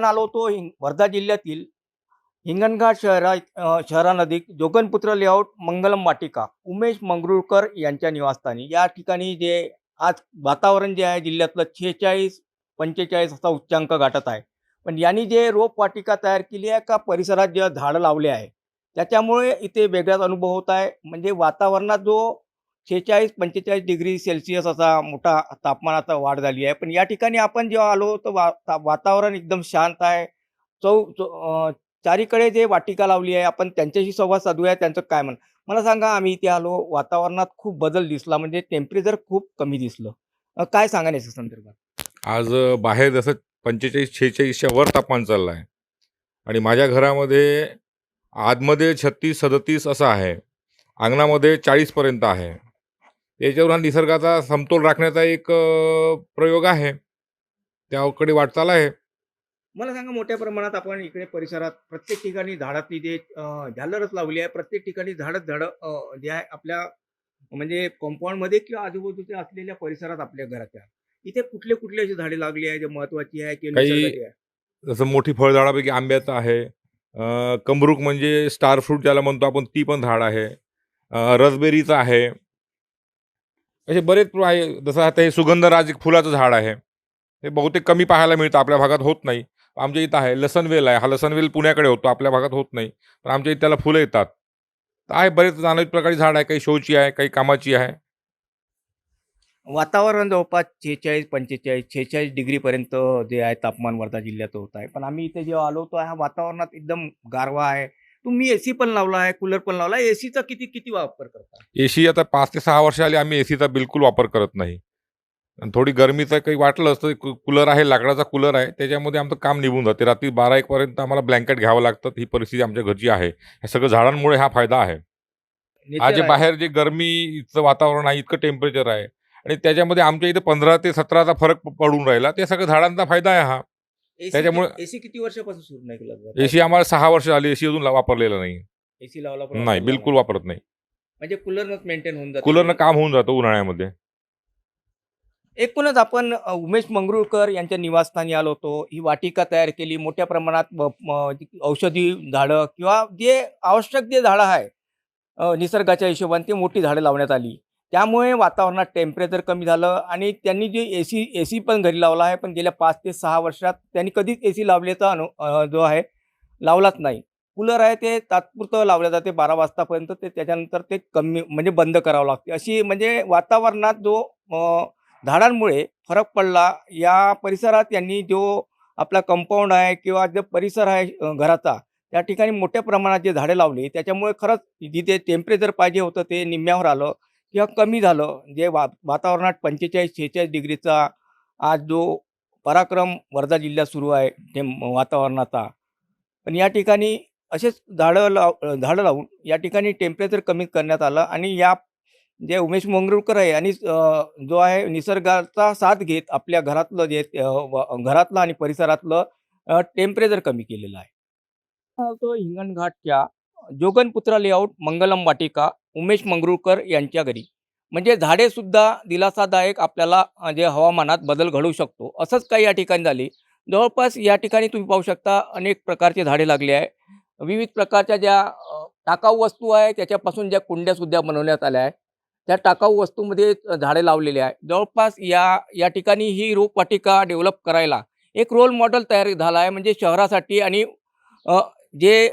आपण आलो होतो वर्धा जिल्ह्यातील हिंगणघाट शहरानजीक जोगनपुत्र लेआउट मंगलम वाटिका उमेश मंगरुळकर यांच्या निवासस्थानी. या ठिकाणी जे आज वातावरण जे आहे जिल्ह्यातलं 46-45 असा उच्चांक गाठत आहे. पण यांनी जे रोपवाटिका तयार केली आहे का परिसरात जे झाडं लावले आहे, त्याच्यामुळे इथे वेगळाच अनुभव होत आहे. म्हणजे वातावरणात जो 46-45 डिग्री सेल्सिअस असा मोठा तापमानाचा वाढ झाली आहे. पण या ठिकाणी आपण जेव्हा आलो तर वातावरण एकदम शांत आहे. चौ चौ चारीकडे जे वाटिका लावली आहे, आपण त्यांच्याशी संवाद साधूया. त्यांचं काय म्हणणं. मला सांगा, आम्ही इथे आलो, वातावरणात खूप बदल दिसला, म्हणजे टेम्परेचर खूप कमी दिसलं. काय सांगा याच्या संदर्भात? आज बाहेर जसं 45-46च्या वर तापमान चाललं आहे आणि माझ्या घरामध्ये आतमध्ये 36-37 असं आहे, अंगणामध्ये 40पर्यंत आहे. याच्यावर हा निसर्गाचा समतोल राखण्याचा एक प्रयोग आहे, त्याकडे वाटचाल आहे. मला सांगा, मोठ्या प्रमाणात आपण इकडे परिसरात प्रत्येक ठिकाणी झाडातली जे झालरच लावली आहे. प्रत्येक ठिकाणी झाडच झाडं जे आहे आपल्या म्हणजे कंपाऊंडमध्ये किंवा आजूबाजूच्या असलेल्या परिसरात आपल्या घराच्या. इथे कुठले कुठले अशी झाडे लागली आहे, जे महत्त्वाची आहे किंवा काही निसर्गाची आहे? जसं मोठी फळझाडापैकी आंब्याचं आहे, कमरूक म्हणजे स्टार फ्रूट ज्याला म्हणतो आपण, ती पण झाड आहे, रसबेरीचं आहे. असे बरेच आहे. जसं आता हे सुगंधराज एक फुलाचं झाड आहे, हे बहुतेक कमी पाहायला मिळतं, आपल्या भागात होत नाही. आमच्या इथं आहे लसणवेल आहे. हा लसणवेल पुण्याकडे होतो, आपल्या भागात होत नाही, पण आमच्या इथे त्याला फुलं येतात. तर आहे बरेच नाना प्रकारची झाड आहे, काही शोची आहे, काही कामाची आहे. वातावरण जवळपास 46-45, 46 डिग्रीपर्यंत जे आहे तापमान वर्धा जिल्ह्यात होत आहे. पण आम्ही इथे जेव्हा आलो, तर ह्या वातावरणात एकदम गारवा आहे. तुम्ही एसी पण लावला आहे, कूलर पण लावला आहे. एसीचा किती किती वापर करता? एसी आता 5 ते 6 वर्ष आली आम्ही एसीचा बिलकुल वापर करत नाही. आणि थोडी गरमीचं काही वाटलं असतं, कूलर आहे, लाकडाचा कूलर आहे, त्याच्यामध्ये आमचं काम निघून जाते. रात्री 12-1 पर्यंत आम्हाला ब्लँकेट घ्यावं लागतं. ही परिस्थिती आमच्या घरची आहे. हे सगळं झाडांमुळे हा फायदा आहे. आज नेचर जे आहे. बाहेर जे गरमीचं वातावरण आहे, इतकं टेम्परेचर आहे आणि त्याच्यामध्ये आमच्या इथे 15 ते 17चा फरक पडून राहिला. ते सगळं झाडांचा फायदा आहे हा. त्याच्यामुळे एसी किती वर्षापासून सुरू नाही केला जात? एसी आम्हाला 6 वर्ष झाली, एसी अजून वापरलेला नाही. एसी लावला पण नाही, वापरला बिलकुल नाही. वापरत नाही. म्हणजे कूलरनच मेंटेन होऊन जातं. कूलरनं काम होऊन जातं उन्हाळ्यामध्ये. एकूणच आपण उमेश मंगरुळकर यांच्या निवासस्थानी आलो होतो. ही वाटिका तयार केली. मोठ्या प्रमाणात औषधी झाडं किंवा जे आवश्यक जे झाडं आहे निसर्गाच्या हिशोबाने ती मोठी झाडं लावण्यात आली. त्यामुळे वातावरणात टेम्परेचर कमी झालं आणि त्यांनी जे एसी पण घरी लावला आहे. पण गेल्या 5 ते 6 वर्षात त्यांनी कधीच एसी लावल्याचा जो आहे लावलाच नाही. कूलर आहे ते तात्पुरतं लावलं जाते 12 वाजतापर्यंत. ते त्याच्यानंतर ते कमी म्हणजे बंद करावं लागते. अशी म्हणजे वातावरणात जो झाडांमुळे फरक पडला. या परिसरात यांनी जो आपला कंपाऊंड आहे किंवा जो परिसर आहे घराचा, त्या ठिकाणी मोठ्या प्रमाणात जे झाडे लावली, त्याच्यामुळे खरंच जिथे टेम्परेचर पाहिजे होतं ते निम्म्यावर आलं किंवा कमी झालं. जे वातावरणात 45-46 डिग्रीचा आज जो पराक्रम वर्धा जिल्ह्यात सुरू आहे ते वातावरणाचा. पण या ठिकाणी असेच झाडं लावून या ठिकाणी टेम्परेचर कमी करण्यात आलं आणि या जे उमेश मंगरुळकर आहे आणि जो आहे निसर्गाचा साथ घेत आपल्या घरातलं जे घरातलं आणि परिसरातलं टेम्परेचर कमी केलेलं आहे. तो हिंगणघाटच्या जोगनपुत्र लेआउट मंगलम वाटिका उमेश मंगरुळकर यांच्या घरी. म्हणजे झाडेसुद्धा दिलासादायक आपल्याला जे हवामानात बदल घडवू शकतो. असंच काही या ठिकाणी झाली. जवळपास या ठिकाणी तुम्ही पाहू शकता अनेक प्रकारचे झाडे लागली आहे. विविध प्रकारच्या ज्या टाकाऊ वस्तू आहे त्याच्यापासून ज्या कुंड्यासुद्धा बनवण्यात आल्या आहे. त्या टाकाऊ वस्तूमध्ये झाडे लावलेली आहे. जवळपास या या ठिकाणी ही रोपवाटिका डेव्हलप करायला एक रोल मॉडेल तयार झाला आहे. म्हणजे शहरासाठी आणि जे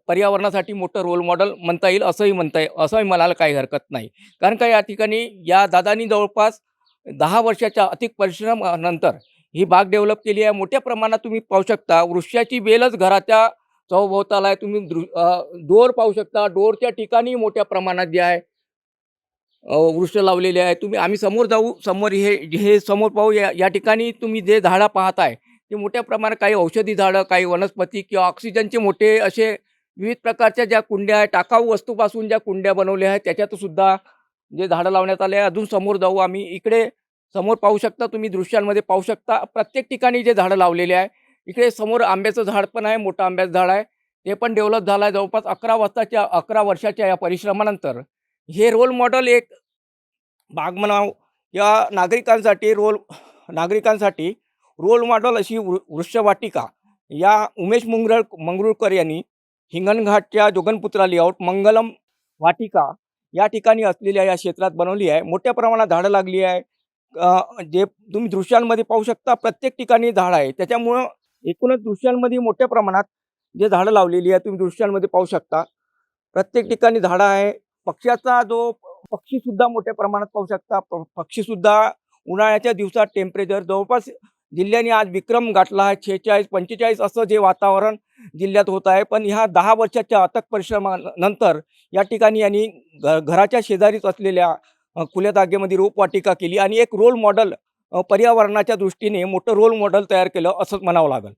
पर्यावरणासाठी मोठं रोल मॉडेल म्हणता येईल असंही म्हणायला काही हरकत नाही. कारण का या ठिकाणी या दादांनी जवळपास 10 वर्षाच्या अतिक परिश्रमानंतर ही बाग डेव्हलप केली आहे. मोठ्या प्रमाणात तुम्ही पाहू शकता वृक्षाची वेलच घराच्या सभोवताला आहे. तुम्ही डोर पाहू शकता. डोरच्या ठिकाणी मोठ्या प्रमाणात जे आहे वृक्ष लावलेले आहे. आम्ही समोर जाऊ, समोर हे हे समोर पाहू. या ठिकाणी तुम्ही जे झाडं पाहताय ते मोठ्या प्रमाणात काही औषधी झाडं, काही वनस्पती किंवा ऑक्सिजनचे मोठे असे विविध प्रकारच्या ज्या कुंड्या आहेत, टाकाऊ वस्तूपासून ज्या कुंड्या बनवल्या आहेत त्याच्यात सुद्धा जे झाडं लावण्यात आले आहे. अजून समोर जाऊ आम्ही. इकडे समोर पाहू शकता, तुम्ही दृश्यांमध्ये पाहू शकता प्रत्येक ठिकाणी जे झाडं लावलेले आहे. इकडे समोर आंब्याचं झाड पण आहे, मोठं आंब्याचं झाड आहे. ते पण डेव्हलप झालं आहे. जवळपास 11 वर्षाच्या या परिश्रमानंतर हे रोल मॉडेल एक बाग म्हणावं या नागरिकांसाठी रोल मॉडेल अशी वृक्षवाटिका या उमेश मंगरुळकर यांनी हिंगणघाटच्या जोगनपुत्रा लेआउट मंगलम वाटिका या ठिकाणी असलेल्या या क्षेत्रात बनवली आहे. मोठ्या प्रमाणात झाडं लागली आहे. जे तुम्ही दृश्यांमध्ये पाहू शकता प्रत्येक ठिकाणी झाड आहे. त्याच्यामुळं एकूणच दृश्यांमध्ये मोठ्या प्रमाणात जे झाडं लावलेली आहे तुम्ही दृश्यांमध्ये पाहू शकता. प्रत्येक ठिकाणी झाडं आहे. पक्ष्याचा जो पक्षीसुद्धा मोठ्या प्रमाणात पाहू शकता. पक्षीसुद्धा उन्हाळ्याच्या दिवसात टेम्परेचर जवळपास जिल्ह्याने आज विक्रम गाठला आहे. 46-45 असं जे वातावरण जिल्ह्यात होत आहे. पण ह्या 10 वर्षाच्या अथक परिश्रमानंतर या ठिकाणी यांनी घराच्या शेजारीच असलेल्या खुल्या जागेमध्ये रोपवाटिका केली आणि एक रोल मॉडेल पर्यावरणाच्या दृष्टीने मोठं रोल मॉडेल तयार केलं असंच म्हणावं लागेल.